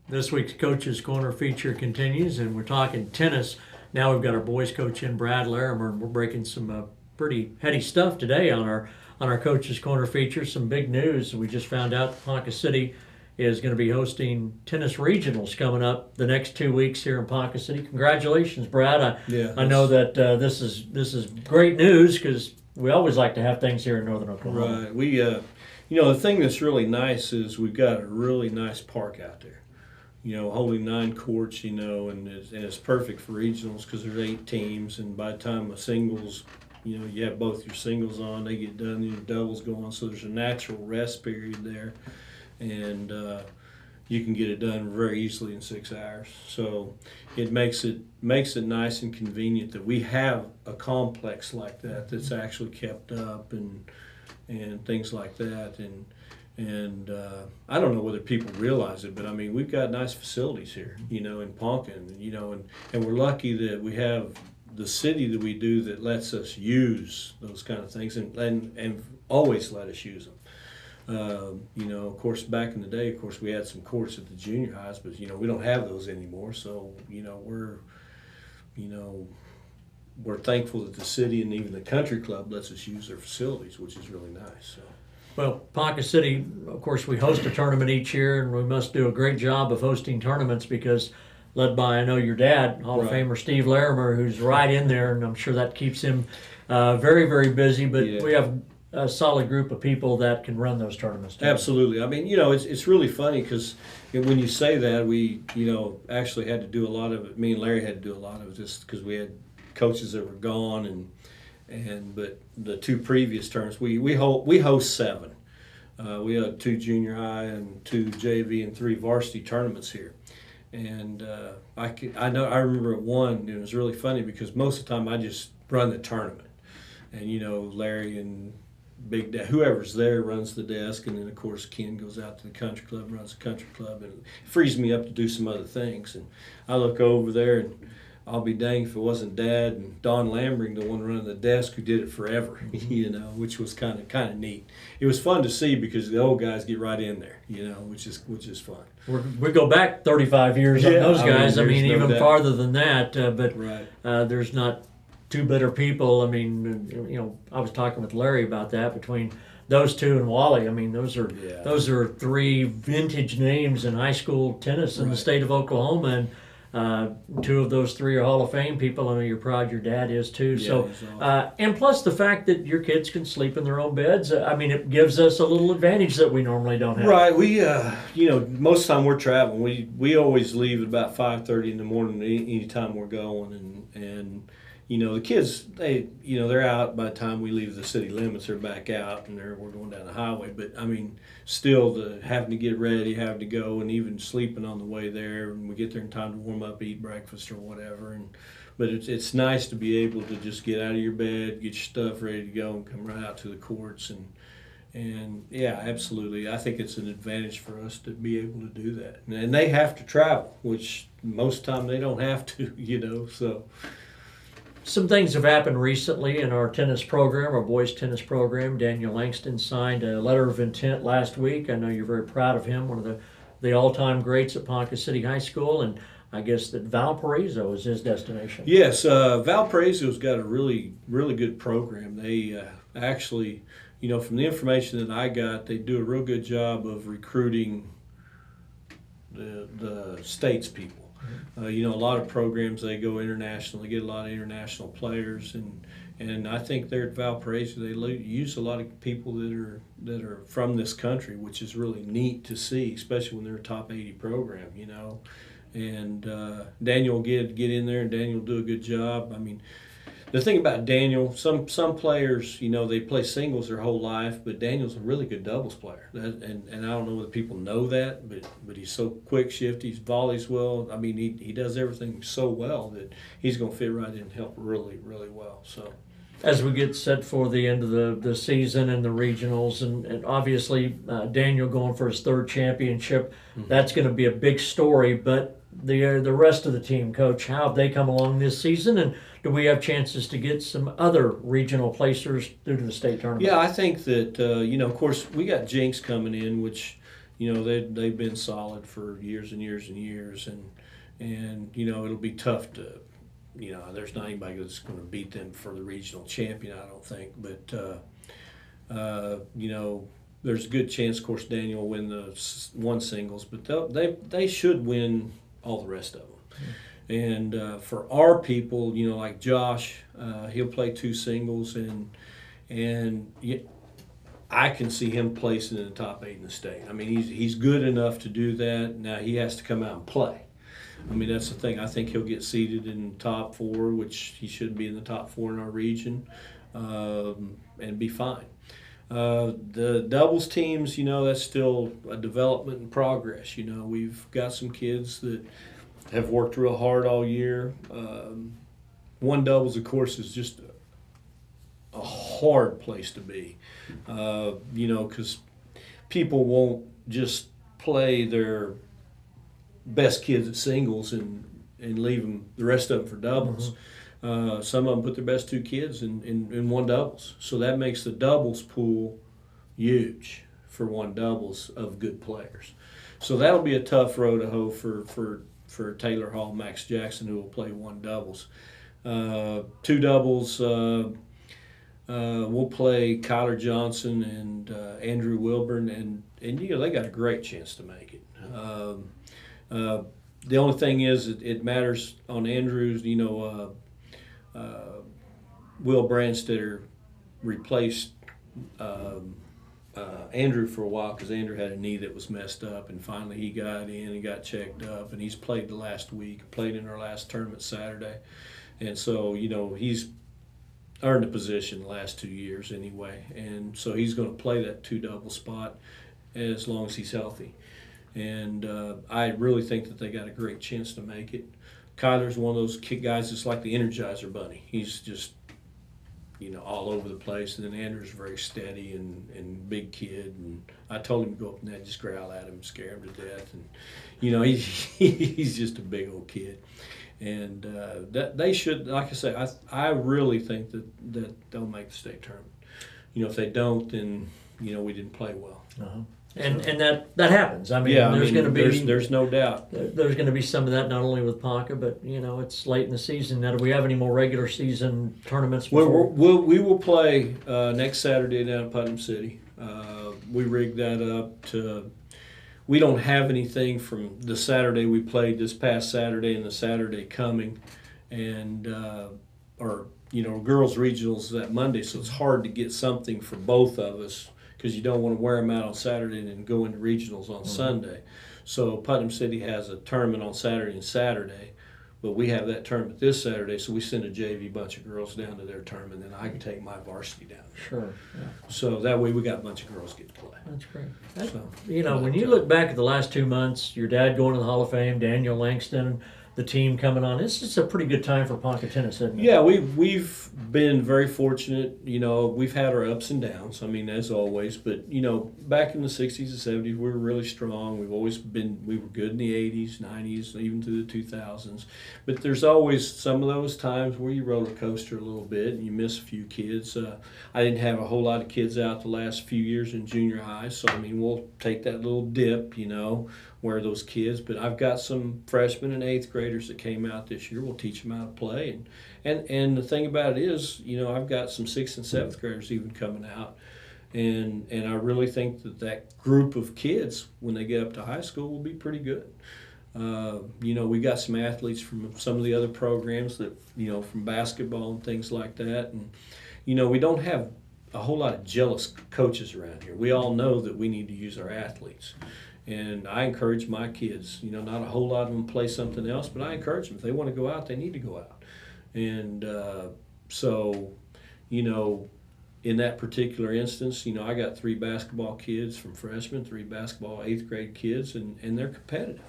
This week's Coach's Corner feature continues, and we're talking tennis. Now we've got our boys coach in, Brad Larimer, and we're breaking some pretty heady stuff today on our Coach's Corner feature. Some big news. We just found out that Ponca City is going to be hosting tennis regionals coming up the next 2 weeks here in Ponca City. Congratulations, Brad. I know that this is great news because we always like to have things here in Northern Oklahoma. Right. The thing that's really nice is we've got a really nice park out there. Holding 9 courts, and it's perfect for regionals because there's 8 teams, and by the time a singles, you have both your singles on, they get done, your doubles go on, so there's a natural rest period there, and you can get it done very easily in 6 hours. So it makes it nice and convenient that we have a complex like that that's actually kept up and things like that. And I don't know whether people realize it, but I mean, we've got nice facilities here, in Ponca, and we're lucky that we have the city that we do that lets us use those kind of things and always let us use them. Of course, back in the day, of course, we had some courts at the junior highs, but, we don't have those anymore. So, we're thankful that the city and even the country club lets us use their facilities, which is really nice. So. Well, Ponca City, of course, we host a tournament each year, and we must do a great job of hosting tournaments because led by, I know, your dad, Hall of Famer Steve Larimer, who's right in there, and I'm sure that keeps him very, very busy. But we have a solid group of people that can run those tournaments too. Absolutely. I mean, it's really funny because when you say that, we, actually had to do a lot of it. Me and Larry had to do a lot of it just because we had coaches that were gone but the 2 previous terms we host 7. We had 2 junior high and 2 JV and 3 varsity tournaments here, and I remember at one. It was really funny because most of the time I just run the tournament, and Larry and Big Dad, whoever's there, runs the desk, and then of course Ken goes out to the country club, runs the country club, and it frees me up to do some other things. And I look over there and I'll be danged if it wasn't Dad and Don Lambring, the one running the desk, who did it forever, which was kind of neat. It was fun to see because the old guys get right in there, which is fun. We go back 35 years on those guys. I mean, even doubt. farther than that. But Right. There's not 2 better people. I mean, I was talking with Larry about that between those 2 and Wally. I mean, those are 3 vintage names in high school tennis in the state of Oklahoma, and 2 of those 3 are Hall of Fame people. I know you're proud your dad is too. Yeah, so, and plus the fact that your kids can sleep in their own beds. I mean, it gives us a little advantage that we normally don't have. Right. We, most of the time we're traveling. We always leave at about 5:30 in the morning anytime we're going, and the kids, they're out by the time we leave the city limits. They're back out, and we're going down the highway. But I mean, still, having to get ready, having to go, and even sleeping on the way there, and we get there in time to warm up, eat breakfast or whatever. But it's nice to be able to just get out of your bed, get your stuff ready to go, and come right out to the courts. And yeah, absolutely. I think it's an advantage for us to be able to do that. And they have to travel, which most of the time they don't have to, so. Some things have happened recently in our tennis program, our boys tennis program. Daniel Langston signed a letter of intent last week. I know you're very proud of him, one of the all-time greats at Ponca City High School, and I guess that Valparaiso is his destination. Yes, Valparaiso's got a really, really good program. They actually, from the information that I got, they do a real good job of recruiting the state's people. A lot of programs, they go international, they get a lot of international players, and I think there at Valparaiso they use a lot of people that are from this country, which is really neat to see, especially when they're a top 80 program, And Daniel will get in there, and Daniel will do a good job. I mean, the thing about Daniel, some players, they play singles their whole life, but Daniel's a really good doubles player. And I don't know whether people know that, but he's so quick shifty, he volleys well. I mean, he does everything so well that he's going to fit right in and help really, really well. So, as we get set for the end of the season and the regionals, and obviously Daniel going for his 3rd championship, that's going to be a big story. But the rest of the team, Coach, how have they come along this season, and do we have chances to get some other regional placers due to the state tournament? Yeah, I think that, of course, we got Jinx coming in, which, they've been solid for years and years and years, and it'll be tough to, there's not anybody that's going to beat them for the regional champion, I don't think, but there's a good chance, of course, Daniel will win the one singles, but they should win all the rest of them. And for our people, like Josh, he'll play two singles, and I can see him placing in the top 8 in the state. I mean, he's good enough to do that. Now he has to come out and play. I mean, that's the thing. I think he'll get seated in the top 4, which he should be in the top 4 in our region, and be fine. The doubles teams, that's still a development in progress. We've got some kids that have worked real hard all year. One doubles, of course, is just a hard place to be, because people won't just play their best kids at singles and leave the rest of them for doubles. Some of them put their best 2 kids in one doubles. So that makes the doubles pool huge for one doubles of good players. So that'll be a tough row to hoe for Taylor Hall, Max Jackson, who will play one doubles. 2 doubles, we'll play Kyler Johnson and Andrew Wilburn, and they got a great chance to make it. The only thing is it matters on Andrews. Will Brandstetter replaced Andrew for a while because Andrew had a knee that was messed up, and finally he got in and got checked up, and he's played the last week, played in our last tournament Saturday, and so he's earned a position the last 2 years anyway, and so he's going to play that 2 double spot as long as he's healthy, and I really think that they got a great chance to make it. Kyler's one of those guys that's like the Energizer Bunny. He's just all over the place, and then Andrew's very steady and big kid, and I told him to go up and just growl at him and scare him to death, and he's just a big old kid, and that they should, like I say, I really think that they'll make the state tournament. If they don't, then we didn't play well. And that happens. I mean, there's going to be there's no doubt. There's going to be some of that, not only with Ponca, but it's late in the season. Now, do we have any more regular season tournaments before? We will play next Saturday down at Putnam City. We rigged that up to. We don't have anything from the Saturday we played this past Saturday and the Saturday coming, and girls regionals that Monday, so it's hard to get something for both of us, because you don't want to wear them out on Saturday and then go into regionals on Sunday. So Putnam City has a tournament on Saturday and Saturday, but we have that tournament this Saturday, so we send a JV bunch of girls down to their tournament, and I can take my varsity down there. Sure. Yeah. So that way we got a bunch of girls get to play. That's great. When you look back at the last 2 months, your dad going to the Hall of Fame, Daniel Langston, the team coming on, this is a pretty good time for Ponca tennis, isn't it? Yeah, we've been very fortunate. We've had our ups and downs, as always, but back in the 60s and 70s we were really strong. We were good in the 80s, 90s, even through the 2000s, but there's always some of those times where you roller coaster a little bit and you miss a few kids. I didn't have a whole lot of kids out the last few years in junior high, so we'll take that little dip, where those kids, but I've got some freshmen and 8th graders that came out this year. We'll teach them how to play, and the thing about it is, I've got some 6th and 7th graders even coming out, and I really think that group of kids, when they get up to high school, will be pretty good. We got some athletes from some of the other programs that, from basketball and things like that, and we don't have a whole lot of jealous coaches around here. We all know that we need to use our athletes. And I encourage my kids, not a whole lot of them play something else, but I encourage them. If they want to go out, they need to go out. And so, in that particular instance, I got 3 basketball kids from freshmen, 3 basketball 8th grade kids, and they're competitive.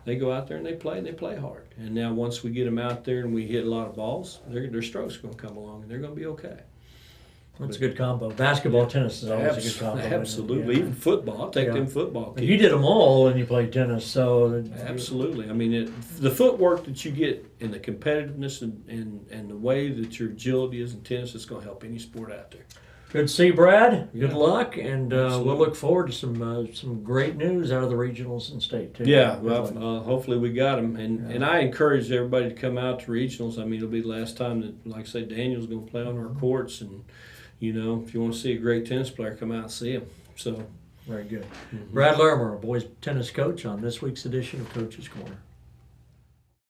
They go out there and they play hard. And now once we get them out there and we hit a lot of balls, their strokes are going to come along and they're going to be okay. That's a good combo. Basketball, tennis is always a good combo. Absolutely. Even football. I'll take them football kids. You did them all when you played tennis, so. Absolutely. The footwork that you get and the competitiveness and the way that your agility is in tennis, it's going to help any sport out there. Good to see you, Brad. Good Yeah. luck, and we'll Absolutely. look forward to some great news out of the regionals and state too. Yeah, Good well, luck. hopefully we got them, and I encourage everybody to come out to regionals. I mean, it'll be the last time that, like I say, Daniel's going to play on our courts, and if you want to see a great tennis player, come out and see him. So, Very good. Brad Larimer, our boys tennis coach, on this week's edition of Coach's Corner.